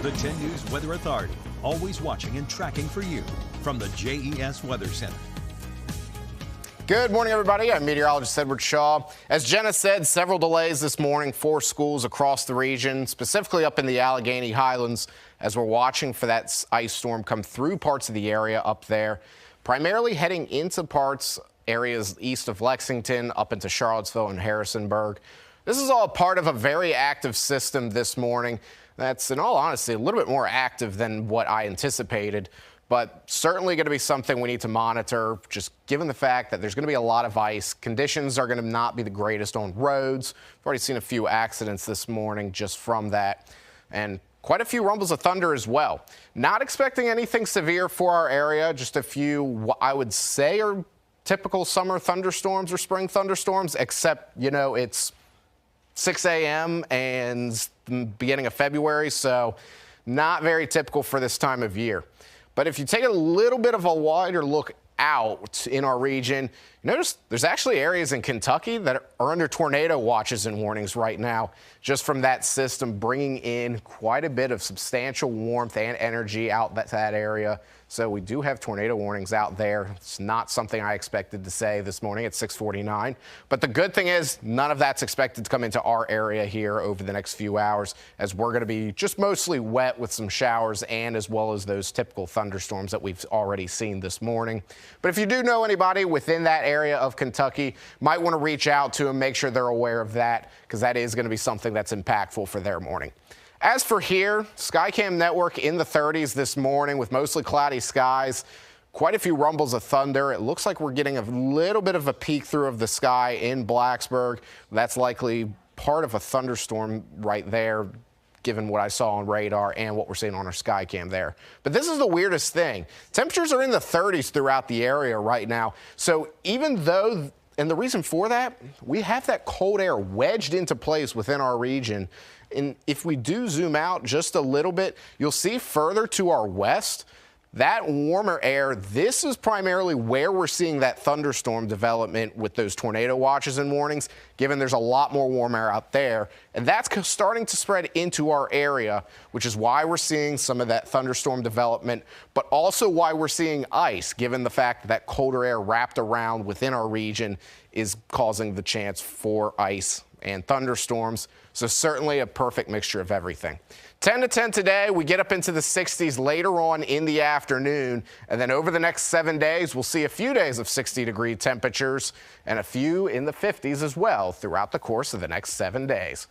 The 10 News Weather Authority, always watching and tracking for you from the JES Weather Center. Good morning, everybody. I'm meteorologist Edward Shaw. As Jenna said, several delays this morning for schools across the region, specifically up in the Allegheny Highlands, as we're watching for that ice storm come through parts of the area up there, primarily heading into areas east of Lexington, up into Charlottesville and Harrisonburg. This is all part of a very active system this morning that's, in all honesty, a little bit more active than what I anticipated. But certainly going to be something we need to monitor, just given the fact that there's going to be a lot of ice. Conditions are going to not be the greatest on roads. We've already seen a few accidents this morning just from that, and quite a few rumbles of thunder as well. Not expecting anything severe for our area, just a few what I would say are typical summer thunderstorms or spring thunderstorms, except, you know, it's 6 a.m. and the beginning of February, so not very typical for this time of year. But if you take a little bit of a wider look out in our region, you notice there's actually areas in Kentucky that are under tornado watches and warnings right now, just from that system bringing in quite a bit of substantial warmth and energy out that area. So we do have tornado warnings out there. It's not something I expected to say this morning at 6:49. But the good thing is none of that's expected to come into our area here over the next few hours, as we're going to be just mostly wet with some showers and as well as those typical thunderstorms that we've already seen this morning. But if you do know anybody within that area of Kentucky, might want to reach out to them, make sure they're aware of that, because that is going to be something that's impactful for their morning. As for here, Skycam network in the 30s this morning with mostly cloudy skies. Quite a few rumbles of thunder. It looks like we're getting a little bit of a peek through of the sky in Blacksburg. That's likely part of a thunderstorm right there, given what I saw on radar and what we're seeing on our Skycam there. But this is the weirdest thing. Temperatures are in the 30s throughout the area right now. So even though, and the reason for that, we have that cold air wedged into place within our region. And if we do zoom out just a little bit, you'll see further to our west, that warmer air, this is primarily where we're seeing that thunderstorm development with those tornado watches and warnings, given there's a lot more warm air out there. And that's starting to spread into our area, which is why we're seeing some of that thunderstorm development, but also why we're seeing ice, given the fact that that colder air wrapped around within our region is causing the chance for ice and thunderstorms. So certainly a perfect mixture of everything. 10 to 10 today, we get up into the 60s later on in the afternoon. And then over the next 7 days, we'll see a few days of 60-degree temperatures and a few in the 50s as well throughout the course of the next 7 days.